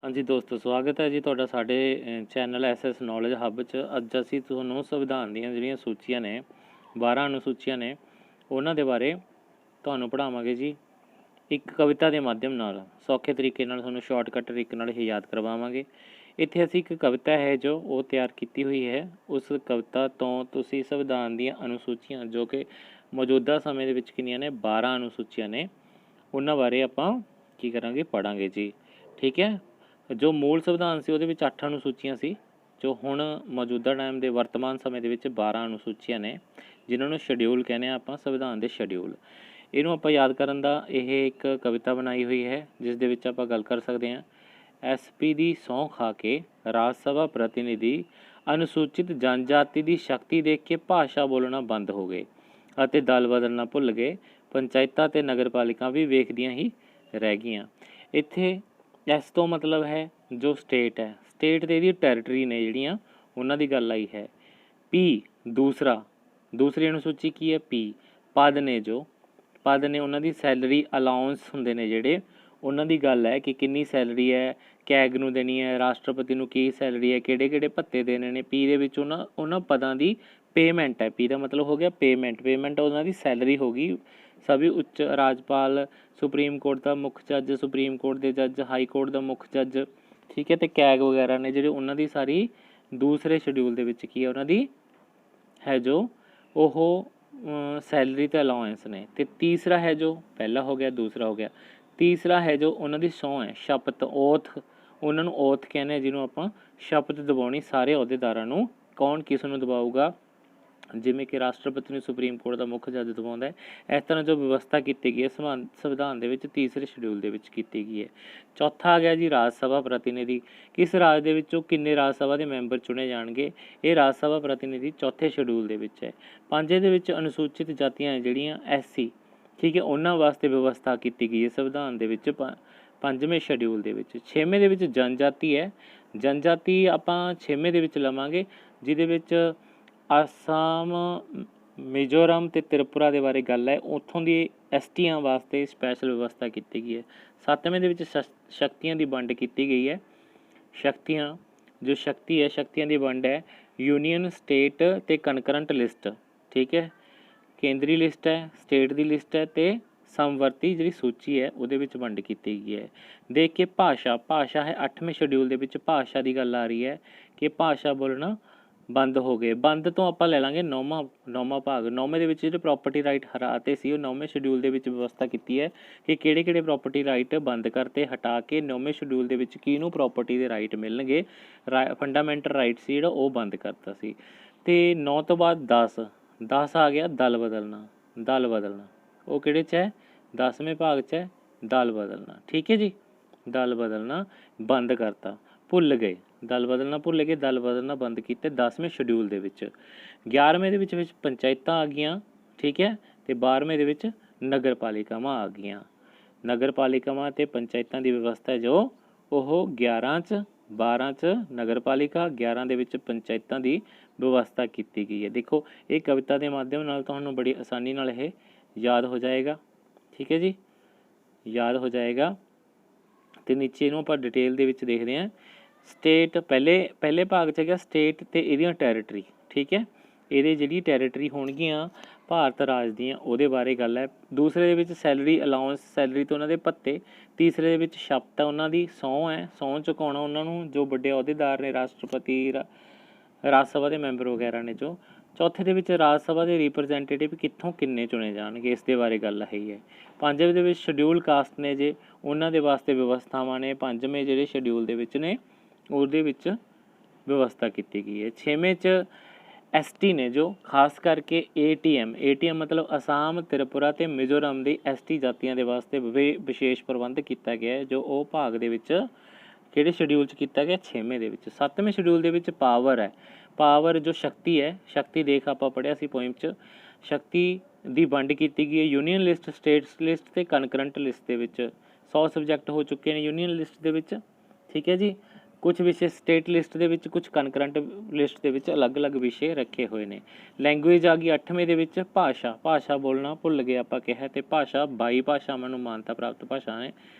हाँ जी दोस्तों, स्वागत है जी ਤੁਹਾਡਾ ਸਾਡੇ ਚੈਨਲ ਐਸਐਸ ਨੌਲੇਜ ਹੱਬ 'ਚ। ਅੱਜ ਅਸੀਂ ਤੁਹਾਨੂੰ ਸੰਵਿਧਾਨ ਦੀਆਂ ਜਿਹੜੀਆਂ ਸੂਚੀਆਂ ਨੇ 12 ਅਨੁਸੂਚੀਆਂ ਨੇ ਉਹਨਾਂ ਦੇ ਬਾਰੇ ਤੁਹਾਨੂੰ ਪੜ੍ਹਾਵਾਂਗੇ ਜੀ। ਇੱਕ ਕਵਿਤਾ ਦੇ ਮਾਧਿਅਮ ਨਾਲ ਸੌਖੇ ਤਰੀਕੇ ਨਾਲ ਤੁਹਾਨੂੰ ਸ਼ਾਰਟਕਟ ਤਰੀਕੇ ਨਾਲ ਇਹ ਯਾਦ ਕਰਵਾਵਾਂਗੇ। ਇੱਥੇ ਅਸੀਂ ਇੱਕ ਕਵਿਤਾ ਹੈ ਜੋ ਉਹ ਤਿਆਰ ਕੀਤੀ ਹੋਈ ਹੈ। ਉਸ ਕਵਿਤਾ ਤੋਂ ਤੁਸੀਂ ਸੰਵਿਧਾਨ ਦੀਆਂ ਅਨੁਸੂਚੀਆਂ ਜੋ ਕਿ ਮੌਜੂਦਾ ਸਮੇਂ ਦੇ ਵਿੱਚ ਕਿੰਨੀਆਂ ਨੇ 12 ਅਨੁਸੂਚੀਆਂ ਨੇ ਉਹਨਾਂ ਬਾਰੇ ਆਪਾਂ ਕੀ ਕਰਾਂਗੇ ਪੜ੍ਹਾਂਗੇ ਜੀ। ਠੀਕ ਹੈ। ਜੋ ਮੂਲ ਸੰਵਿਧਾਨ ਸੀ ਉਹਦੇ ਵਿੱਚ 8 ਅਨੁਸੂਚੀਆਂ ਸੀ, ਜੋ ਹੁਣ ਮੌਜੂਦਾ ਟਾਈਮ ਦੇ ਵਰਤਮਾਨ ਸਮੇਂ ਦੇ ਵਿੱਚ 12 ਅਨੁਸੂਚੀਆਂ ਨੇ ਜਿਨ੍ਹਾਂ ਨੂੰ ਸ਼ਡਿਊਲ ਕਹਿੰਦੇ ਆ ਆਪਾਂ, ਸੰਵਿਧਾਨ ਦੇ ਸ਼ਡਿਊਲ। ਇਹਨੂੰ ਆਪਾਂ ਯਾਦ ਕਰਨ ਦਾ ਇਹ ਇੱਕ ਕਵਿਤਾ ਬਣਾਈ ਹੋਈ ਹੈ ਜਿਸ ਦੇ ਵਿੱਚ ਆਪਾਂ ਗੱਲ ਕਰ ਸਕਦੇ ਹਾਂ। ਐਸਪੀ ਦੀ ਸਹੁੰ ਖਾ ਕੇ ਰਾਜ ਸਭਾ ਪ੍ਰਤੀਨਿਧੀ ਅਨੁਸੂਚਿਤ ਜਨਜਾਤੀ ਦੀ ਸ਼ਕਤੀ ਦੇਖ ਕੇ ਭਾਸ਼ਾ ਬੋਲਣਾ ਬੰਦ ਹੋ ਗਏ ਅਤੇ ਦਲ ਬਦਲਣਾ ਭੁੱਲ ਗਏ। ਪੰਚਾਇਤਾਂ ਤੇ ਨਗਰਪਾਲਿਕਾ ਵੀ ਵੇਖਦੀਆਂ ਹੀ ਰਹਿ ਗਈਆਂ। ਇੱਥੇ ਇਸ ਤੋਂ ਮਤਲਬ ਹੈ ਜੋ ਸਟੇਟ ਹੈ, ਸਟੇਟ ਤੇ ਇਹਦੀ ਟੈਰੀਟਰੀ ਨੇ ਜਿਹੜੀਆਂ ਉਹਨਾਂ ਦੀ ਗੱਲ ਆਈ ਹੈ। ਪੀ ਦੂਸਰੀ ਅਨੁਸੂਚੀ ਕੀ ਹੈ? ਪੀ ਪਦ ਨੇ, ਜੋ ਪਦ ਨੇ ਉਹਨਾਂ ਦੀ ਸੈਲਰੀ ਅਲਾਊਂਸ ਹੁੰਦੇ ਨੇ ਜਿਹੜੇ, ਉਹਨਾਂ ਦੀ ਗੱਲ ਹੈ ਕਿ ਕਿੰਨੀ ਸੈਲਰੀ ਹੈ, ਕੈਗ ਨੂੰ ਦੇਣੀ ਹੈ, ਰਾਸ਼ਟਰਪਤੀ ਨੂੰ ਕੀ ਸੈਲਰੀ ਹੈ, ਕਿਹੜੇ ਕਿਹੜੇ ਭੱਤੇ ਦੇਣੇ ਨੇ। ਪੀ ਦੇ ਵਿੱਚ ਉਹਨਾਂ ਪਦਾਂ ਦੀ ਪੇਮੈਂਟ ਹੈ। ਪੀ ਦਾ ਮਤਲਬ ਹੋ ਗਿਆ ਪੇਮੈਂਟ ਉਹਨਾਂ ਦੀ ਸੈਲਰੀ ਹੋ ਗਈ। ਸਭੀ ਉੱਚ ਰਾਜਪਾਲ, ਸੁਪਰੀਮ ਕੋਰਟ ਦਾ ਮੁੱਖ ਜੱਜ, ਸੁਪਰੀਮ ਕੋਰਟ ਦੇ ਜੱਜ, ਹਾਈ ਕੋਰਟ ਦਾ ਮੁੱਖ ਜੱਜ, ਠੀਕ ਹੈ, ਅਤੇ ਕੈਗ ਵਗੈਰਾ ਨੇ ਜਿਹੜੇ ਉਹਨਾਂ ਦੀ ਸਾਰੀ ਦੂਸਰੇ ਸ਼ਡਿਊਲ ਦੇ ਵਿੱਚ ਕੀ ਹੈ ਉਹਨਾਂ ਦੀ ਹੈ ਜੋ ਉਹ ਸੈਲਰੀ ਅਤੇ ਅਲਾਉੈਂਸ ਨੇ। ਅਤੇ ਤੀਸਰਾ ਹੈ ਜੋ ਪਹਿਲਾ ਹੋ ਗਿਆ, ਦੂਸਰਾ ਹੋ ਗਿਆ, ਤੀਸਰਾ ਹੈ ਜੋ ਉਹਨਾਂ ਦੀ ਸਹੁੰ ਹੈ, ਸ਼ਪਥ, ਓਥ। ਉਹਨਾਂ ਨੂੰ ਓਥ ਕਹਿੰਦੇ ਆ ਜਿਹਨੂੰ ਆਪਾਂ ਸ਼ਪਥ ਦਿਵਾਉਣੀ ਸਾਰੇ ਅਹੁਦੇਦਾਰਾਂ ਨੂੰ। ਕੌਣ ਕਿਸ ਨੂੰ ਦਿਵਾਊਗਾ? ਜਿਵੇਂ ਕਿ ਰਾਸ਼ਟਰਪਤੀ ਨੂੰ ਸੁਪਰੀਮ ਕੋਰਟ ਦਾ ਮੁੱਖ ਜੱਜ ਦਿਵਾਉਂਦਾ ਹੈ। ਇਸ ਤਰ੍ਹਾਂ ਜੋ ਵਿਵਸਥਾ ਕੀਤੀ ਗਈ ਹੈ ਸੰਵਿਧਾਨ ਦੇ ਵਿੱਚ ਤੀਸਰੇ ਸ਼ਡਿਊਲ ਦੇ ਵਿੱਚ ਕੀਤੀ ਗਈ ਹੈ। ਚੌਥਾ ਆ ਗਿਆ ਜੀ ਰਾਜ ਸਭਾ ਪ੍ਰਤੀਨਿਧੀ। ਕਿਸ ਰਾਜ ਦੇ ਵਿੱਚੋਂ ਕਿੰਨੇ ਰਾਜ ਸਭਾ ਦੇ ਮੈਂਬਰ ਚੁਣੇ ਜਾਣਗੇ? ਇਹ ਰਾਜ ਸਭਾ ਪ੍ਰਤੀਨਿਧੀ ਚੌਥੇ ਸ਼ਡਿਊਲ ਦੇ ਵਿੱਚ ਹੈ। ਪੰਜੇ ਦੇ ਵਿੱਚ ਅਨੁਸੂਚਿਤ ਜਾਤੀਆਂ ਜਿਹੜੀਆਂ SC, ਠੀਕ ਹੈ, ਉਹਨਾਂ ਵਾਸਤੇ ਵਿਵਸਥਾ ਕੀਤੀ ਗਈ ਹੈ ਸੰਵਿਧਾਨ ਦੇ ਵਿੱਚ ਪੰਜਵੇਂ ਸ਼ਡਿਊਲ ਦੇ ਵਿੱਚ। ਛੇਵੇਂ ਦੇ ਵਿੱਚ ਜਨਜਾਤੀ ਹੈ। ਜਨਜਾਤੀ ਆਪਾਂ ਛੇਵੇਂ ਦੇ ਵਿੱਚ ਲਵਾਂਗੇ ਜਿਹਦੇ ਵਿੱਚ ਆਸਾਮ, ਮਿਜ਼ੋਰਮ ਅਤੇ ਤ੍ਰਿਪੁਰਾ ਦੇ ਬਾਰੇ ਗੱਲ ਹੈ। ਉੱਥੋਂ ਦੀ STਆਂ ਵਾਸਤੇ ਸਪੈਸ਼ਲ ਵਿਵਸਥਾ ਕੀਤੀ ਗਈ ਹੈ। ਸੱਤਵੇਂ ਦੇ ਵਿੱਚ ਸ਼ਕਤੀਆਂ ਦੀ ਵੰਡ ਕੀਤੀ ਗਈ ਹੈ। ਸ਼ਕਤੀਆਂ ਹੈ, ਸ਼ਕਤੀਆਂ ਦੀ ਵੰਡ ਹੈ ਯੂਨੀਅਨ, ਸਟੇਟ ਅਤੇ ਕਨਕਰੰਟ ਲਿਸਟ, ਠੀਕ ਹੈ। ਕੇਂਦਰੀ ਲਿਸਟ ਹੈ, ਸਟੇਟ ਦੀ ਲਿਸਟ ਹੈ ਅਤੇ ਸਮਵਰਤੀ ਜਿਹੜੀ ਸੂਚੀ ਹੈ ਉਹਦੇ ਵਿੱਚ ਵੰਡ ਕੀਤੀ ਗਈ ਹੈ। ਦੇਖ ਕੇ ਭਾਸ਼ਾ ਹੈ 8ਵੇਂ ਸ਼ਡਿਊਲ ਦੇ ਵਿੱਚ। ਭਾਸ਼ਾ ਦੀ ਗੱਲ ਆ ਰਹੀ ਹੈ ਕਿ ਭਾਸ਼ਾ ਬੋਲਣਾ ਬੰਦ ਹੋ ਗਏ। ਬੰਦ ਤੋਂ ਆਪਾਂ ਲੈ ਲਾਂਗੇ ਨੌਵਾਂ ਭਾਗ। 9ਵੇਂ ਦੇ ਵਿੱਚ ਜਿਹੜੇ ਪ੍ਰੋਪਰਟੀ ਰਾਈਟ ਹਰਾਤੇ ਸੀ ਉਹ 9ਵੇਂ ਸ਼ਡਿਊਲ ਦੇ ਵਿੱਚ ਵਿਵਸਥਾ ਕੀਤੀ ਹੈ ਕਿ ਕਿਹੜੇ ਕਿਹੜੇ ਪ੍ਰੋਪਰਟੀ ਰਾਈਟ ਬੰਦ ਕਰਤੇ, ਹਟਾ ਕੇ 9ਵੇਂ ਸ਼ਡਿਊਲ ਦੇ ਵਿੱਚ ਕਿਹਨੂੰ ਪ੍ਰੋਪਰਟੀ ਦੇ ਰਾਈਟ ਮਿਲਣਗੇ, ਫੰਡਾਮੈਂਟਲ ਰਾਈਟ ਸੀ ਜਿਹੜਾ ਉਹ ਬੰਦ ਕਰਤਾ ਸੀ। ਅਤੇ 9 ਤੋਂ ਬਾਅਦ 10 ਆ ਗਿਆ ਦਲ ਬਦਲਣਾ। ਉਹ ਕਿਹੜੇ 'ਚ ਹੈ? 10ਵੇਂ ਭਾਗ 'ਚ ਹੈ ਦਲ ਬਦਲਣਾ, ਠੀਕ ਹੈ ਜੀ। ਦਲ ਬਦਲਣਾ ਬੰਦ ਕਰਤਾ, ਭੁੱਲ ਗਏ, ਦਲ ਬਦਲਣਾ ਭੁੱਲ ਗਏ, ਦਲ ਬਦਲਣਾ ਬੰਦ ਕੀਤੇ 10ਵੇਂ ਸ਼ਡਿਊਲ ਦੇ ਵਿੱਚ। 11ਵੇਂ ਦੇ ਵਿੱਚ ਪੰਚਾਇਤਾਂ ਆ ਗਈਆਂ, ਠੀਕ ਹੈ, ਅਤੇ 12ਵੇਂ ਦੇ ਵਿੱਚ ਨਗਰਪਾਲਿਕਾਵਾਂ ਆ ਗਈਆਂ। ਨਗਰਪਾਲਿਕਾਵਾਂ ਅਤੇ ਪੰਚਾਇਤਾਂ ਦੀ ਵਿਵਸਥਾ ਜੋ ਉਹ 11 'ਚ, 12 'ਚ ਨਗਰਪਾਲਿਕਾ, 11 ਦੇ ਵਿੱਚ ਪੰਚਾਇਤਾਂ ਦੀ ਵਿਵਸਥਾ ਕੀਤੀ ਗਈ ਹੈ। ਦੇਖੋ ਇਹ ਕਵਿਤਾ ਦੇ ਮਾਧਿਅਮ ਨਾਲ ਤੁਹਾਨੂੰ ਬੜੀ ਆਸਾਨੀ ਨਾਲ ਇਹ ਯਾਦ ਹੋ ਜਾਏਗਾ, ਠੀਕ ਹੈ ਜੀ, ਯਾਦ ਹੋ ਜਾਏਗਾ। ਅਤੇ ਨੀਚੇ ਇਹਨੂੰ ਆਪਾਂ ਡਿਟੇਲ ਦੇ ਵਿੱਚ ਦੇਖਦੇ ਹਾਂ। ਸਟੇਟ ਪਹਿਲੇ ਭਾਗ 'ਚ ਹੈਗਾ ਸਟੇਟ ਅਤੇ ਇਹਦੀਆਂ ਟੈਰੀਟਰੀ, ਠੀਕ ਹੈ। ਇਹਦੇ ਜਿਹੜੀ ਟੈਰੀਟਰੀ ਹੋਣਗੀਆਂ ਭਾਰਤ ਰਾਜ ਦੀਆਂ ਉਹਦੇ ਬਾਰੇ ਗੱਲ ਹੈ। ਦੂਸਰੇ ਦੇ ਵਿੱਚ ਸੈਲਰੀ ਅਲਾਊਂਸ, ਸੈਲਰੀ ਤੋਂ ਉਹਨਾਂ ਦੇ ਭੱਤੇ। ਤੀਸਰੇ ਦੇ ਵਿੱਚ ਸ਼ਪਥ ਹੈ, ਉਹਨਾਂ ਦੀ ਸਹੁੰ ਹੈ, ਸਹੁੰ ਚੁਕਾਉਣਾ ਉਹਨਾਂ ਨੂੰ ਜੋ ਵੱਡੇ ਅਹੁਦੇਦਾਰ ਨੇ, ਰਾਸ਼ਟਰਪਤੀ, ਰਾਜ ਸਭਾ ਦੇ ਮੈਂਬਰ ਵਗੈਰਾ ਨੇ ਜੋ। ਚੌਥੇ ਦੇ ਵਿੱਚ ਰਾਜ ਸਭਾ ਦੇ ਰਿਪਰਜੈਂਟੇਟਿਵ ਕਿੱਥੋਂ ਕਿੰਨੇ ਚੁਣੇ ਜਾਣਗੇ, ਇਸ ਦੇ ਬਾਰੇ ਗੱਲ ਹੈਗੀ ਹੈ। ਪੰਜਵੇਂ ਦੇ ਵਿੱਚ ਸ਼ਡਿਊਲ ਕਾਸਟ ਨੇ ਜੇ, ਉਹਨਾਂ ਦੇ ਵਾਸਤੇ ਵਿਵਸਥਾਵਾਂ ਨੇ ਪੰਜਵੇਂ ਜਿਹੜੇ ਸ਼ਡਿਊਲ ਦੇ ਵਿੱਚ ਨੇ ਉਹਦੇ ਵਿੱਚ ਵਿਵਸਥਾ ਕੀਤੀ ਗਈ ਹੈ। ਛੇਵੇਂ 'ਚ ST ਨੇ ਜੋ ਖਾਸ ਕਰਕੇ ATM ਮਤਲਬ ਅਸਾਮ, ਤ੍ਰਿਪੁਰਾ ਅਤੇ ਮਿਜ਼ੋਰਮ ਦੀ ST ਜਾਤੀਆਂ ਦੇ ਵਾਸਤੇ ਵਿਸ਼ੇਸ਼ ਪ੍ਰਬੰਧ ਕੀਤਾ ਗਿਆ ਹੈ ਜੋ ਉਹ ਭਾਗ ਦੇ ਵਿੱਚ ਕਿਹੜੇ ਸ਼ਡਿਊਲ 'ਚ ਕੀਤਾ ਗਿਆ? 6ਵੇਂ ਦੇ ਵਿੱਚ। 7ਵੇਂ ਸ਼ਡਿਊਲ ਦੇ ਵਿੱਚ ਪਾਵਰ ਹੈ, ਪਾਵਰ ਜੋ ਸ਼ਕਤੀ ਹੈ, ਸ਼ਕਤੀ ਦੇਖ ਆਪਾਂ ਪੜ੍ਹਿਆ ਸੀ ਪੋਇਮ 'ਚ। ਸ਼ਕਤੀ ਦੀ ਵੰਡ ਕੀਤੀ ਗਈ ਹੈ ਯੂਨੀਅਨ ਲਿਸਟ, ਸਟੇਟਸ ਲਿਸਟ ਅਤੇ ਕਨਕਰੰਟ ਲਿਸਟ ਦੇ ਵਿੱਚ। 100 ਸਬਜੈਕਟ ਹੋ ਚੁੱਕੇ ਨੇ ਯੂਨੀਅਨ ਲਿਸਟ ਦੇ ਵਿੱਚ, ਠੀਕ ਹੈ ਜੀ। ਕੁਛ ਵਿਸ਼ੇ ਸਟੇਟ ਲਿਸਟ ਦੇ ਵਿੱਚ, ਕੁਛ ਕਨਕਰੰਟ ਲਿਸਟ ਦੇ ਵਿੱਚ ਅਲੱਗ-ਅਲੱਗ ਵਿਸ਼ੇ ਰੱਖੇ ਹੋਏ ਨੇ। ਲੈਂਗੁਏਜ ਆ ਗਈ 8ਵੇਂ ਦੇ ਵਿੱਚ। ਭਾਸ਼ਾ ਬੋਲਣਾ ਭੁੱਲ ਗਏ ਆਪਾਂ ਕਿਹਾ, ਅਤੇ ਭਾਸ਼ਾ 22 ਭਾਸ਼ਾਵਾਂ ਨੂੰ ਮਾਨਤਾ ਪ੍ਰਾਪਤ ਭਾਸ਼ਾ ਨੇ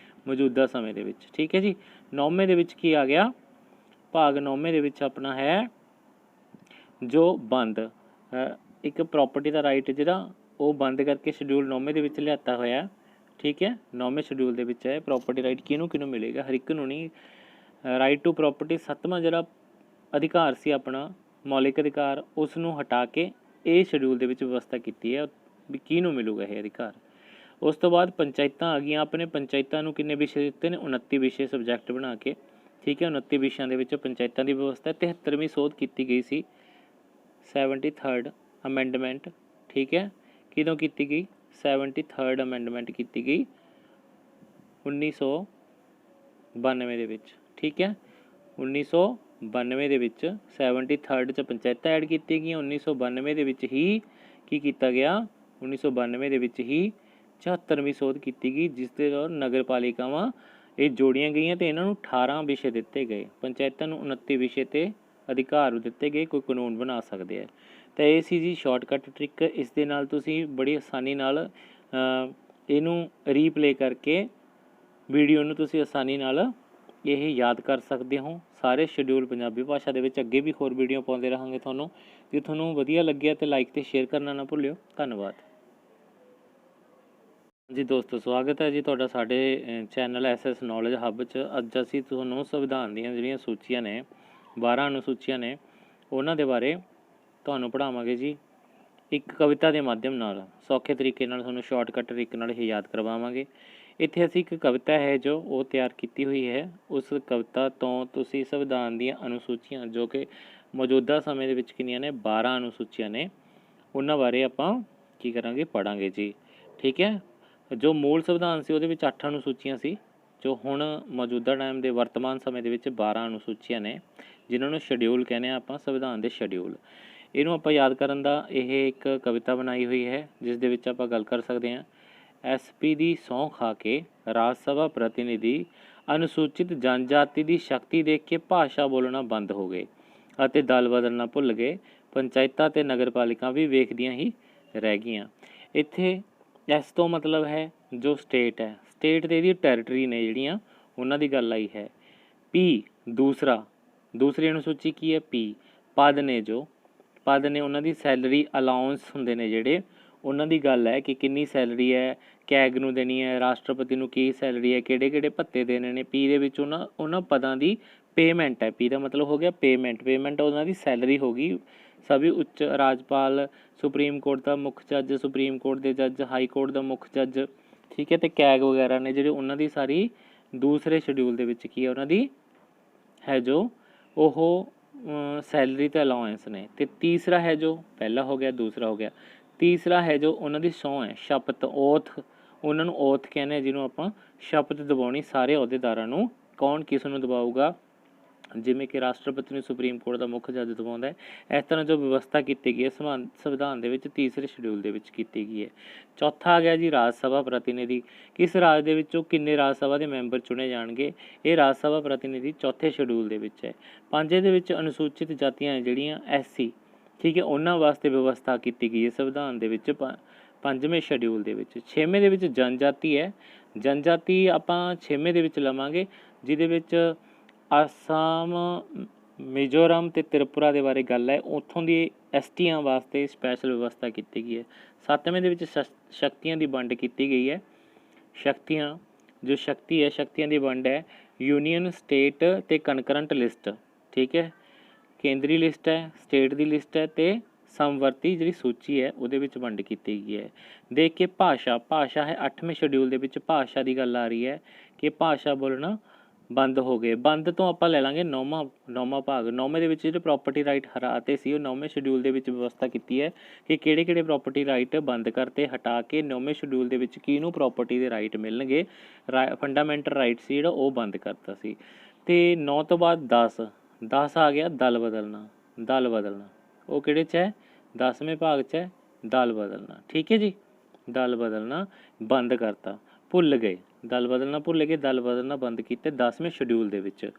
ਮੌਜੂਦਾ ਸਮੇਂ ਦੇ ਵਿੱਚ। ਠੀਕ ਹੈ ਜੀ। 9ਵੇਂ ਦੇ ਵਿੱਚ ਕੀ ਆ ਗਿਆ, ਭਾਗ 9ਵੇਂ ਦੇ ਵਿੱਚ ਆਪਣਾ ਹੈ ਜੋ ਬੰਦ, ਇੱਕ ਪ੍ਰੋਪਰਟੀ ਦਾ ਰਾਈਟ ਜਿਹੜਾ ਉਹ ਬੰਦ ਕਰਕੇ ਸ਼ਡਿਊਲ 9ਵੇਂ ਦੇ ਵਿੱਚ ਲਿਆਤਾ ਹੋਇਆ। ਠੀਕ ਹੈ, 9ਵੇਂ ਸ਼ਡਿਊਲ ਦੇ ਵਿੱਚ ਹੈ ਪ੍ਰੋਪਰਟੀ ਰਾਈਟ ਕਿਹਨੂੰ ਕਿਹਨੂੰ ਮਿਲੇਗਾ, ਹਰ ਇੱਕ ਨੂੰ ਨਹੀਂ। ਰਾਈਟ ਟੂ ਪ੍ਰੋਪਰਟੀ 7ਵਾਂ ਜਿਹੜਾ ਅਧਿਕਾਰ ਸੀ ਆਪਣਾ ਮੌਲਿਕ ਅਧਿਕਾਰ, ਉਸ ਨੂੰ ਹਟਾ ਕੇ ਇਹ ਸ਼ਡਿਊਲ ਦੇ ਵਿੱਚ ਵਿਵਸਥਾ ਕੀਤੀ ਹੈ ਵੀ ਕਿਹਨੂੰ ਮਿਲੂਗਾ ਇਹ ਅਧਿਕਾਰ। ਉਸ ਤੋਂ ਬਾਅਦ ਪੰਚਾਇਤਾਂ ਆ ਗਈਆਂ। ਆਪਣੇ ਪੰਚਾਇਤਾਂ ਨੂੰ ਕਿੰਨੇ ਵਿਸ਼ੇ ਦਿੱਤੇ ਨੇ, 29 ਵਿਸ਼ੇ ਸਬਜੈਕਟ ਬਣਾ ਕੇ। ਠੀਕ ਹੈ, 29 ਵਿਸ਼ਿਆਂ ਦੇ ਵਿੱਚ ਪੰਚਾਇਤਾਂ ਦੀ ਵਿਵਸਥਾ। 73ਵੀਂ ਸੋਧ ਕੀਤੀ ਗਈ ਸੀ, 73rd ਅਮੈਂਡਮੈਂਟ। ਠੀਕ ਹੈ, ਕਦੋਂ ਕੀਤੀ ਗਈ, 73rd ਅਮੈਂਡਮੈਂਟ ਕੀਤੀ ਗਈ 1992 ਦੇ ਵਿੱਚ। ਠੀਕ ਹੈ, 1992 ਦੇ ਵਿੱਚ 73rd 'ਚ ਪੰਚਾਇਤਾਂ ਐਡ ਕੀਤੀਆਂ ਗਈਆਂ। 1992 ਦੇ ਵਿੱਚ ਹੀ ਕੀ ਕੀਤਾ ਗਿਆ, 1992 ਦੇ ਵਿੱਚ ਹੀ 74ਵੀਂ ਸੋਧ ਕੀਤੀ ਗਈ, ਜਿਸ ਦੇ ਦੌਰਾਨ ਨਗਰ ਪਾਲਿਕਾਵਾਂ ਇਹ ਜੋੜੀਆਂ ਗਈਆਂ ਅਤੇ ਇਹਨਾਂ ਨੂੰ 18 ਵਿਸ਼ੇ ਦਿੱਤੇ ਗਏ। ਪੰਚਾਇਤਾਂ ਨੂੰ 29 ਵਿਸ਼ੇ 'ਤੇ ਅਧਿਕਾਰ ਦਿੱਤੇ ਗਏ, ਕੋਈ ਕਾਨੂੰਨ ਬਣਾ ਸਕਦੇ ਆ। ਤਾਂ ਇਹ ਸੀ ਜੀ ਸ਼ਾਰਟਕਟ ਟ੍ਰਿਕ। ਇਸ ਦੇ ਨਾਲ ਤੁਸੀਂ ਬੜੀ ਆਸਾਨੀ ਨਾਲ ਇਹਨੂੰ ਰੀਪਲੇ ਕਰਕੇ ਵੀਡੀਓ ਨੂੰ ਤੁਸੀਂ ਆਸਾਨੀ ਨਾਲ ਇਹ ਯਾਦ ਕਰ ਸਕਦੇ ਹੋ। ਸਾਰੇ ਸ਼ਡਿਊਲ ਪੰਜਾਬੀ ਭਾਸ਼ਾ ਦੇ ਵਿੱਚ ਅੱਗੇ ਵੀ ਹੋਰ ਵੀਡੀਓ ਪਾਉਂਦੇ ਰਹਾਂਗੇ ਤੁਹਾਨੂੰ। ਜੇ ਤੁਹਾਨੂੰ ਵਧੀਆ ਲੱਗਿਆ ਤਾਂ ਲਾਈਕ ਅਤੇ ਸ਼ੇਅਰ ਕਰਨਾ ਨਾ ਭੁੱਲਿਓ। ਧੰਨਵਾਦ ਜੀ ਦੋਸਤੋ, ਸਵਾਗਤ ਹੈ ਜੀ ਤੁਹਾਡਾ ਸਾਡੇ ਚੈਨਲ SS ਨੌਲੇਜ ਹੱਬ 'ਚ। ਅੱਜ ਅਸੀਂ ਤੁਹਾਨੂੰ ਸੰਵਿਧਾਨ ਦੀਆਂ ਜਿਹੜੀਆਂ ਸੂਚੀਆਂ ਨੇ, 12 ਅਨੁਸੂਚੀਆਂ ਨੇ, ਉਹਨਾਂ ਦੇ ਬਾਰੇ ਤੁਹਾਨੂੰ ਪੜ੍ਹਾਵਾਂਗੇ ਜੀ ਇੱਕ ਕਵਿਤਾ ਦੇ ਮਾਧਿਅਮ ਨਾਲ। ਸੌਖੇ ਤਰੀਕੇ ਨਾਲ ਤੁਹਾਨੂੰ ਸ਼ਾਰਟਕਟ ਤਰੀਕੇ ਨਾਲ ਇਹ ਯਾਦ ਕਰਵਾਵਾਂਗੇ। ਇੱਥੇ ਅਸੀਂ ਇੱਕ ਕਵਿਤਾ ਹੈ ਜੋ ਉਹ ਤਿਆਰ ਕੀਤੀ ਹੋਈ ਹੈ। ਉਸ ਕਵਿਤਾ ਤੋਂ ਤੁਸੀਂ ਸੰਵਿਧਾਨ ਦੀਆਂ ਅਨੁਸੂਚੀਆਂ, ਜੋ ਕਿ ਮੌਜੂਦਾ ਸਮੇਂ ਦੇ ਵਿੱਚ ਕਿੰਨੀਆਂ ਨੇ, 12 ਅਨੁਸੂਚੀਆਂ ਨੇ, ਉਹਨਾਂ ਬਾਰੇ ਆਪਾਂ ਕੀ ਕਰਾਂਗੇ, ਪੜ੍ਹਾਂਗੇ ਜੀ। ਠੀਕ ਹੈ, ਜੋ ਮੂਲ ਸੰਵਿਧਾਨ ਸੀ ਉਹਦੇ ਵਿੱਚ 8 ਅਨੁਸੂਚੀਆਂ ਸੀ, ਜੋ ਹੁਣ ਮੌਜੂਦਾ ਟਾਈਮ ਦੇ ਵਰਤਮਾਨ ਸਮੇਂ ਦੇ ਵਿੱਚ 12 ਅਨੁਸੂਚੀਆਂ ਨੇ, ਜਿਨ੍ਹਾਂ ਨੂੰ ਸ਼ਡਿਊਲ ਕਹਿੰਦੇ ਆ ਆਪਾਂ, ਸੰਵਿਧਾਨ ਦੇ ਸ਼ਡਿਊਲ। ਇਹਨੂੰ ਆਪਾਂ ਯਾਦ ਕਰਨ ਦਾ ਇਹ ਇੱਕ ਕਵਿਤਾ ਬਣਾਈ ਹੋਈ ਹੈ, ਜਿਸ ਦੇ ਵਿੱਚ ਆਪਾਂ ਗੱਲ ਕਰ ਸਕਦੇ ਹਾਂ। SP ਦੀ ਸਹੁੰ ਖਾ ਕੇ ਰਾਜ ਸਭਾ ਪ੍ਰਤੀਨਿਧੀ ਅਨੁਸੂਚਿਤ ਜਨਜਾਤੀ ਦੀ ਸ਼ਕਤੀ ਦੇਖ ਕੇ ਭਾਸ਼ਾ ਬੋਲਣਾ ਬੰਦ ਹੋ ਗਏ ਅਤੇ ਦਲ ਬਦਲਣਾ ਭੁੱਲ ਗਏ। ਪੰਚਾਇਤਾਂ ਅਤੇ ਨਗਰ ਪਾਲਿਕਾ ਵੀ ਵੇਖਦੀਆਂ ਹੀ ਰਹਿ ਗਈਆਂ। ਇੱਥੇ ਇਸ ਤੋਂ ਮਤਲਬ ਹੈ ਜੋ ਸਟੇਟ ਹੈ, ਸਟੇਟ ਦੇ ਇਹਦੀ ਟੈਰੀਟਰੀ ਨੇ ਜਿਹੜੀਆਂ, ਉਹਨਾਂ ਦੀ ਗੱਲ ਆਈ ਹੈ। ਦੂਸਰੀ ਅਨੁਸੂਚੀ ਕੀ ਹੈ, ਪਦ ਨੇ, ਜੋ ਪਦ ਨੇ ਉਹਨਾਂ ਦੀ ਸੈਲਰੀ ਅਲਾਊਂਸ ਹੁੰਦੇ ਨੇ ਜਿਹੜੇ, ਉਹਨਾਂ ਦੀ ਗੱਲ ਹੈ ਕਿ ਕਿੰਨੀ ਸੈਲਰੀ ਹੈ, ਕੈਗ ਨੂੰ ਦੇਣੀ ਹੈ, ਰਾਸ਼ਟਰਪਤੀ ਨੂੰ ਕੀ ਸੈਲਰੀ ਹੈ, ਕਿਹੜੇ ਕਿਹੜੇ ਭੱਤੇ ਦੇਣੇ ਨੇ। ਦੇ ਵਿੱਚ ਉਹਨਾਂ ਪਦਾਂ ਦੀ ਪੇਮੈਂਟ ਹੈ। ਦਾ ਮਤਲਬ ਹੋ ਗਿਆ ਪੇਮੈਂਟ ਉਹਨਾਂ ਦੀ ਸੈਲਰੀ ਹੋ ਗਈ। ਸਭੀ ਉੱਚ ਰਾਜਪਾਲ, ਸੁਪਰੀਮ ਕੋਰਟ ਦਾ ਮੁੱਖ ਜੱਜ, ਸੁਪਰੀਮ ਕੋਰਟ ਦੇ ਜੱਜ, ਹਾਈ ਕੋਰਟ ਦਾ ਮੁੱਖ ਜੱਜ। ਠੀਕ ਹੈ, ਅਤੇ ਕੈਗ ਵਗੈਰਾ ਨੇ ਜਿਹੜੇ, ਉਹਨਾਂ ਦੀ ਸਾਰੀ ਦੂਸਰੇ ਸ਼ਡਿਊਲ ਦੇ ਵਿੱਚ ਕੀ ਹੈ, ਉਹਨਾਂ ਦੀ ਹੈ ਜੋ ਉਹ ਸੈਲਰੀ ਅਤੇ ਅਲਾਉੈਂਸ ਨੇ। ਅਤੇ ਤੀਸਰਾ ਹੈ ਜੋ, ਪਹਿਲਾ ਹੋ ਗਿਆ, ਦੂਸਰਾ ਹੋ ਗਿਆ, ਤੀਸਰਾ ਹੈ ਜੋ ਉਹਨਾਂ ਦੀ ਸਹੁੰ ਹੈ, ਸ਼ਪਥ, ਓਥ। ਉਹਨਾਂ ਨੂੰ ਓਥ ਕਹਿੰਦੇ ਆ, ਜਿਹਨੂੰ ਆਪਾਂ ਸ਼ਪਥ ਦਿਵਾਉਣੀ ਸਾਰੇ ਅਹੁਦੇਦਾਰਾਂ ਨੂੰ। ਕੌਣ ਕਿਸ ਨੂੰ ਦਵਾਊਗਾ, ਜਿਵੇਂ ਕਿ ਰਾਸ਼ਟਰਪਤੀ ਨੂੰ ਸੁਪਰੀਮ ਕੋਰਟ ਦਾ ਮੁੱਖ ਜੱਜ ਦਵਾਉਂਦਾ ਹੈ। ਇਸ ਤਰ੍ਹਾਂ ਜੋ ਵਿਵਸਥਾ ਕੀਤੀ ਗਈ ਹੈ ਸੰਵਿਧਾਨ ਦੇ ਵਿੱਚ, ਤੀਸਰੇ ਸ਼ਡਿਊਲ ਦੇ ਵਿੱਚ ਕੀਤੀ ਗਈ ਹੈ। ਚੌਥਾ ਆ ਗਿਆ ਜੀ ਰਾਜ ਸਭਾ ਪ੍ਰਤੀਨਿਧੀ। ਕਿਸ ਰਾਜ ਦੇ ਵਿੱਚੋਂ ਕਿੰਨੇ ਰਾਜ ਸਭਾ ਦੇ ਮੈਂਬਰ ਚੁਣੇ ਜਾਣਗੇ, ਇਹ ਰਾਜ ਸਭਾ ਪ੍ਰਤੀਨਿਧੀ ਚੌਥੇ ਸ਼ਡਿਊਲ ਦੇ ਵਿੱਚ ਹੈ। ਪੰਜੇ ਦੇ ਵਿੱਚ ਅਨੁਸੂਚਿਤ ਜਾਤੀਆਂ ਜਿਹੜੀਆਂ SC, ਠੀਕ ਹੈ, ਉਹਨਾਂ ਵਾਸਤੇ ਵਿਵਸਥਾ ਕੀਤੀ ਗਈ ਹੈ ਸੰਵਿਧਾਨ ਦੇ ਵਿੱਚ, 5ਵੇਂ ਸ਼ਡਿਊਲ ਦੇ ਵਿੱਚ। 6ਵੇਂ ਦੇ ਵਿੱਚ ਜਨਜਾਤੀ ਹੈ। ਜਨਜਾਤੀ ਆਪਾਂ 6ਵੇਂ ਦੇ ਵਿੱਚ ਲਵਾਂਗੇ, ਜਿਹਦੇ ਵਿੱਚ ਆਸਾਮ, ਮਿਜ਼ੋਰਮ ਅਤੇ ਤ੍ਰਿਪੁਰਾ ਦੇ ਬਾਰੇ ਗੱਲ ਹੈ। ਉੱਥੋਂ ਦੀ STਆਂ ਵਾਸਤੇ ਸਪੈਸ਼ਲ ਵਿਵਸਥਾ ਕੀਤੀ ਗਈ ਹੈ। 7ਵੇਂ ਦੇ ਵਿੱਚ ਸ਼ਕਤੀਆਂ ਦੀ ਵੰਡ ਕੀਤੀ ਗਈ ਹੈ। ਸ਼ਕਤੀਆਂ, ਜੋ ਸ਼ਕਤੀ ਹੈ, ਸ਼ਕਤੀਆਂ ਦੀ ਵੰਡ ਹੈ ਯੂਨੀਅਨ, ਸਟੇਟ ਅਤੇ ਕਨਕਰੰਟ ਲਿਸਟ। ਠੀਕ ਹੈ, ਕੇਂਦਰੀ ਲਿਸਟ ਹੈ, ਸਟੇਟ ਦੀ ਲਿਸਟ ਹੈ, ਅਤੇ ਸਮਵਰਤੀ ਜਿਹੜੀ ਸੂਚੀ ਹੈ ਉਹਦੇ ਵਿੱਚ ਵੰਡ ਕੀਤੀ ਗਈ ਹੈ। ਦੇਖ ਕੇ ਭਾਸ਼ਾ ਹੈ 8ਵੇਂ ਸ਼ਡਿਊਲ ਦੇ ਵਿੱਚ। ਭਾਸ਼ਾ ਦੀ ਗੱਲ ਆ ਰਹੀ ਹੈ ਕਿ ਭਾਸ਼ਾ ਬੋਲਣਾ ਬੰਦ ਹੋ ਗਏ। ਬੰਦ ਤੋਂ ਆਪਾਂ ਲੈ ਲਾਂਗੇ 9ਵਾਂ ਭਾਗ। 9ਵੇਂ ਦੇ ਵਿੱਚ ਜਿਹੜੇ ਪ੍ਰੋਪਰਟੀ ਰਾਈਟ ਹਰਾਤੇ ਸੀ, ਉਹ 9ਵੇਂ ਸ਼ਡਿਊਲ ਦੇ ਵਿੱਚ ਵਿਵਸਥਾ ਕੀਤੀ ਹੈ ਕਿ ਕਿਹੜੇ ਕਿਹੜੇ ਪ੍ਰੋਪਰਟੀ ਰਾਈਟ ਬੰਦ ਕਰਤੇ, ਹਟਾ ਕੇ 9ਵੇਂ ਸ਼ਡਿਊਲ ਦੇ ਵਿੱਚ ਕਿਹਨੂੰ ਪ੍ਰੋਪਰਟੀ ਦੇ ਰਾਈਟ ਮਿਲਣਗੇ, ਫੰਡਾਮੈਂਟਲ ਰਾਈਟ ਸੀ ਜਿਹੜਾ ਉਹ ਬੰਦ ਕਰਤਾ ਸੀ। ਅਤੇ 9 ਤੋਂ ਬਾਅਦ 10 ਆ ਗਿਆ ਦਲ ਬਦਲਣਾ। ਉਹ ਕਿਹੜੇ 'ਚ ਹੈ, 10ਵੇਂ ਭਾਗ 'ਚ ਹੈ, ਦਲ ਬਦਲਣਾ। ਠੀਕ ਹੈ ਜੀ, ਦਲ ਬਦਲਣਾ ਬੰਦ ਕਰਤਾ, ਭੁੱਲ ਗਏ, ਦਲ ਬਦਲਣਾ ਭੁੱਲ ਗਏ, ਦਲ ਬਦਲਣਾ ਬੰਦ ਕੀਤੇ 10ਵੇਂ ਸ਼ਡਿਊਲ ਦੇ ਵਿੱਚ।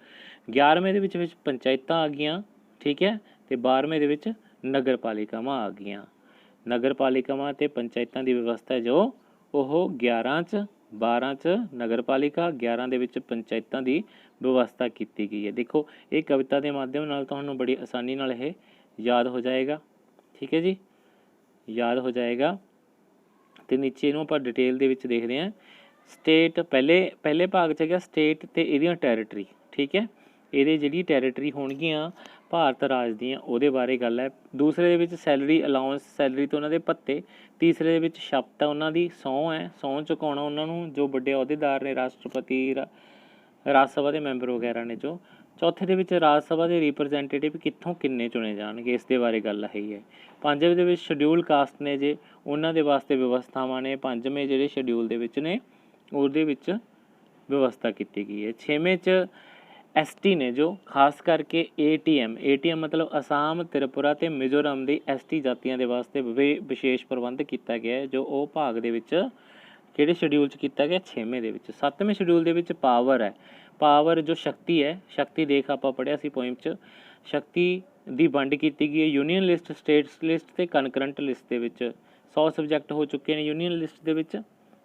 11ਵੇਂ ਦੇ ਵਿੱਚ ਪੰਚਾਇਤਾਂ ਆ ਗਈਆਂ। ਠੀਕ ਹੈ, ਅਤੇ 12ਵੇਂ ਦੇ ਵਿੱਚ ਨਗਰ ਪਾਲਿਕਾਵਾਂ ਆ ਗਈਆਂ। ਨਗਰ ਪਾਲਿਕਾਵਾਂ ਅਤੇ ਪੰਚਾਇਤਾਂ ਦੀ ਵਿਵਸਥਾ ਜੋ ਉਹ 11 'ਚ 12 ਚ ਨਗਰਪਾਲਿਕਾ, 11 ਦੇ ਵਿੱਚ ਪੰਚਾਇਤਾਂ ਦੀ ਵਿਵਸਥਾ ਕੀਤੀ ਗਈ ਹੈ। ਦੇਖੋ ਇਹ ਕਵਿਤਾ ਦੇ ਮਾਧਿਅਮ ਨਾਲ ਤੁਹਾਨੂੰ ਬੜੀ ਆਸਾਨੀ ਨਾਲ ਇਹ ਯਾਦ ਹੋ ਜਾਏਗਾ। ਠੀਕ ਹੈ ਜੀ, ਯਾਦ ਹੋ ਜਾਏਗਾ। ਤੇ ਨੀਚੇ ਇਹਨੂੰ ਆਪਾਂ ਡਿਟੇਲ ਦੇ ਵਿੱਚ ਦੇਖਦੇ ਹਾਂ। ਸਟੇਟ ਪਹਿਲੇ ਭਾਗ 'ਚ ਹੈਗਾ ਸਟੇਟ ਤੇ ਇਹਦੀਆਂ ਟੈਰੀਟਰੀ। ਠੀਕ ਹੈ, ਇਹਦੇ ਜਿਹੜੀ ਟੈਰੀਟਰੀ ਹੋਣਗੀਆਂ ਭਾਰਤ ਰਾਜ ਦੀਆਂ ਉਹਦੇ ਬਾਰੇ ਗੱਲ ਹੈ। ਦੂਸਰੇ ਦੇ ਵਿੱਚ ਸੈਲਰੀ ਅਲਾਊਂਸ, ਸੈਲਰੀ ਤੋਂ ਉਹਨਾਂ ਦੇ ਭੱਤੇ। ਤੀਸਰੇ ਦੇ ਵਿੱਚ ਸ਼ਪਥ ਹੈ, ਉਹਨਾਂ ਦੀ ਸਹੁੰ ਹੈ, ਸਹੁੰ ਚੁਕਾਉਣਾ ਉਹਨਾਂ ਨੂੰ ਜੋ ਵੱਡੇ ਅਹੁਦੇਦਾਰ ਨੇ, ਰਾਸ਼ਟਰਪਤੀ, ਰਾਜ ਸਭਾ ਦੇ ਮੈਂਬਰ ਵਗੈਰਾ ਨੇ ਜੋ। ਚੌਥੇ ਦੇ ਵਿੱਚ ਰਾਜ ਸਭਾ ਦੇ ਰਿਪਰੈਜ਼ੈਂਟੇਟਿਵ ਕਿੱਥੋਂ ਕਿੰਨੇ ਚੁਣੇ ਜਾਣਗੇ, ਇਸ ਦੇ ਬਾਰੇ ਗੱਲ ਹੈਗੀ ਹੈ। ਪੰਜਵੇਂ ਦੇ ਵਿੱਚ ਸ਼ਡਿਊਲ ਕਾਸਟ ਨੇ ਜੇ, ਉਹਨਾਂ ਦੇ ਵਾਸਤੇ ਵਿਵਸਥਾਵਾਂ ਨੇ। ਪੰਜਵੇਂ ਜਿਹੜੇ ਸ਼ਡਿਊਲ ਦੇ ਵਿੱਚ ਨੇ ਉਹਦੇ ਵਿੱਚ ਵਿਵਸਥਾ ਕੀਤੀ ਗਈ ਹੈ। ਛੇਵੇਂ 'ਚ ST ਨੇ ਜੋ, ਖਾਸ ਕਰਕੇ ATM ਮਤਲਬ ਅਸਾਮ, ਤ੍ਰਿਪੁਰਾ ਅਤੇ ਮਿਜ਼ੋਰਮ ਦੀ ST ਜਾਤੀਆਂ ਦੇ ਵਾਸਤੇ ਵਿਸ਼ੇਸ਼ ਪ੍ਰਬੰਧ ਕੀਤਾ ਗਿਆ ਹੈ, ਜੋ ਉਹ ਭਾਗ ਦੇ ਵਿੱਚ ਕਿਹੜੇ ਸ਼ਡਿਊਲ 'ਚ ਕੀਤਾ ਗਿਆ, 6ਵੇਂ ਦੇ ਵਿੱਚ। 7ਵੇਂ ਸ਼ਡਿਊਲ ਦੇ ਵਿੱਚ ਪਾਵਰ ਹੈ, ਪਾਵਰ ਜੋ ਸ਼ਕਤੀ ਹੈ, ਸ਼ਕਤੀ ਦੇਖ ਆਪਾਂ ਪੜ੍ਹਿਆ ਸੀ ਪੋਇਮ 'ਚ, ਸ਼ਕਤੀ ਦੀ ਵੰਡ ਕੀਤੀ ਗਈ ਹੈ ਯੂਨੀਅਨ ਲਿਸਟ, ਸਟੇਟਸ ਲਿਸਟ ਅਤੇ ਕਨਕਰੰਟ ਲਿਸਟ ਦੇ ਵਿੱਚ। 100 ਸਬਜੈਕਟ ਹੋ ਚੁੱਕੇ ਨੇ ਯੂਨੀਅਨ ਲਿਸਟ ਦੇ ਵਿੱਚ।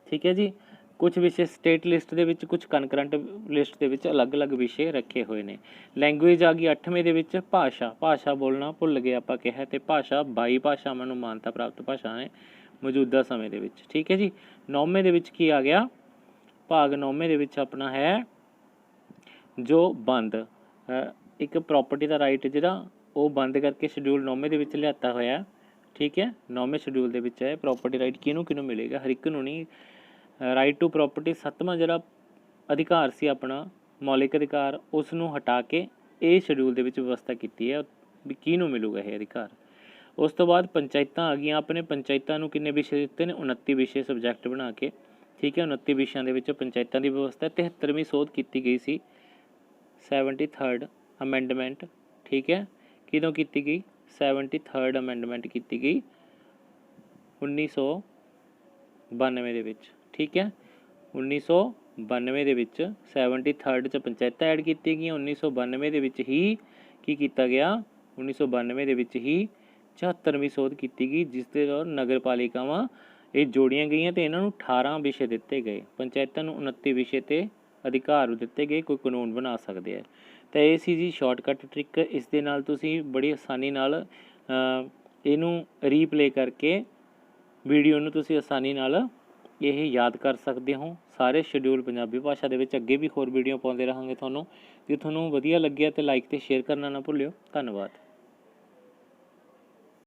ਠੀਕ ਹੈ ਜੀ, ਕੁਝ ਵਿਸ਼ੇ ਸਟੇਟ ਲਿਸਟ ਦੇ ਵਿੱਚ, ਕੁਝ ਕਨਕਰੰਟ ਲਿਸਟ ਦੇ ਵਿੱਚ ਅਲੱਗ-ਅਲੱਗ ਵਿਸ਼ੇ ਰੱਖੇ ਹੋਏ ਨੇ। ਲੈਂਗੁਏਜ ਆ ਗਈ 8ਵੇਂ ਦੇ ਵਿੱਚ। ਭਾਸ਼ਾ ਬੋਲਣਾ ਭੁੱਲ ਗਏ ਆਪਾਂ ਕਿਹਾ, ਅਤੇ ਭਾਸ਼ਾ 22 ਭਾਸ਼ਾਵਾਂ ਨੂੰ ਮਾਨਤਾ ਪ੍ਰਾਪਤ ਭਾਸ਼ਾ ਨੇ ਮੌਜੂਦਾ ਸਮੇਂ ਦੇ ਵਿੱਚ। ਠੀਕ ਹੈ ਜੀ, 9ਵੇਂ ਦੇ ਵਿੱਚ ਕੀ ਆ ਗਿਆ, ਭਾਗ 9ਵੇਂ ਦੇ ਵਿੱਚ ਆਪਣਾ ਹੈ ਜੋ ਬੰਦ, ਇੱਕ ਪ੍ਰਾਪਰਟੀ ਦਾ ਰਾਈਟ ਜਿਹੜਾ ਉਹ ਬੰਦ ਕਰਕੇ ਸ਼ਡਿਊਲ 9ਵੇਂ ਦੇ ਵਿੱਚ ਲਿਆਤਾ ਹੋਇਆ। ਠੀਕ ਹੈ, 9ਵੇਂ ਸ਼ਡਿਊਲ ਦੇ ਵਿੱਚ ਹੈ ਪ੍ਰਾਪਰਟੀ ਰਾਈਟ ਕਿਹਨੂੰ ਮਿਲੇਗਾ, ਹਰ ਇੱਕ ਨੂੰ ਨਹੀਂ। ਰਾਈਟ ਟੂ ਪ੍ਰਾਪਰਟੀ 7ਵਾਂ ਜਿਹੜਾ ਅਧਿਕਾਰ ਸੀ ਆਪਣਾ ਮੌਲਿਕ ਅਧਿਕਾਰ, ਉਸ ਨੂੰ ਹਟਾ ਕੇ ਇਹ ਸ਼ਡਿਊਲ ਦੇ ਵਿੱਚ ਵਿਵਸਥਾ ਕੀਤੀ ਹੈ ਵੀ ਕਿਹਨੂੰ ਮਿਲੂਗਾ ਇਹ ਅਧਿਕਾਰ। ਉਸ ਤੋਂ ਬਾਅਦ ਪੰਚਾਇਤਾਂ ਆ ਗਈਆਂ ਆਪਣੇ। ਪੰਚਾਇਤਾਂ ਨੂੰ ਕਿੰਨੇ ਵਿਸ਼ੇ ਦਿੱਤੇ ਨੇ, 29 ਵਿਸ਼ੇ ਸਬਜੈਕਟ ਬਣਾ ਕੇ। ਠੀਕ ਹੈ, 29 ਵਿਸ਼ਿਆਂ ਦੇ ਵਿੱਚ ਪੰਚਾਇਤਾਂ ਦੀ ਵਿਵਸਥਾ। 73ਵੀਂ ਸੋਧ ਕੀਤੀ ਗਈ ਸੀ, 73rd ਅਮੈਂਡਮੈਂਟ। ਠੀਕ ਹੈ, ਕਿਦੋਂ ਕੀਤੀ ਗਈ, 73rd ਅਮੈਂਡਮੈਂਟ ਕੀਤੀ ਗਈ 1992 ਦੇ ਵਿੱਚ। ਠੀਕ ਹੈ, 1992 ਦੇ ਵਿੱਚ 73rd 'ਚ ਪੰਚਾਇਤਾਂ ਐਡ ਕੀਤੀਆਂ ਗਈਆਂ। 1992 ਦੇ ਵਿੱਚ ਹੀ ਕੀ ਕੀਤਾ ਗਿਆ, 1992 ਦੇ ਵਿੱਚ ਹੀ 74ਵੀਂ ਸੋਧ ਕੀਤੀ ਗਈ, ਜਿਸ ਦੇ ਨਾਲ ਨਗਰਪਾਲਿਕਾਵਾਂ ਇਹ ਜੋੜੀਆਂ ਗਈਆਂ ਅਤੇ ਇਹਨਾਂ ਨੂੰ 18 ਵਿਸ਼ੇ ਦਿੱਤੇ ਗਏ। ਪੰਚਾਇਤਾਂ ਨੂੰ 29 ਵਿਸ਼ੇ 'ਤੇ ਅਧਿਕਾਰ ਦਿੱਤੇ ਗਏ, ਕੋਈ ਕਾਨੂੰਨ ਬਣਾ ਸਕਦੇ ਆ। ਤਾਂ ਇਹ ਸੀ ਜੀ ਸ਼ਾਰਟਕਟ ਟ੍ਰਿਕ। ਇਸ ਦੇ ਨਾਲ ਤੁਸੀਂ ਬੜੀ ਆਸਾਨੀ ਨਾਲ ਇਹਨੂੰ ਰੀਪਲੇ ਕਰਕੇ ਵੀਡੀਓ ਨੂੰ ਤੁਸੀਂ ਆਸਾਨੀ ਨਾਲ ਇਹ ਯਾਦ ਕਰ ਸਕਦੇ ਹੋ। ਸਾਰੇ ਸ਼ਡਿਊਲ ਪੰਜਾਬੀ ਭਾਸ਼ਾ ਦੇ ਵਿੱਚ ਅੱਗੇ ਵੀ ਹੋਰ ਵੀਡੀਓ ਪਾਉਂਦੇ ਰਹਾਂਗੇ ਤੁਹਾਨੂੰ। ਜੇ ਤੁਹਾਨੂੰ ਵਧੀਆ ਲੱਗਿਆ ਤਾਂ ਲਾਈਕ ਅਤੇ ਸ਼ੇਅਰ ਕਰਨਾ ਨਾ ਭੁੱਲਿਓ। ਧੰਨਵਾਦ।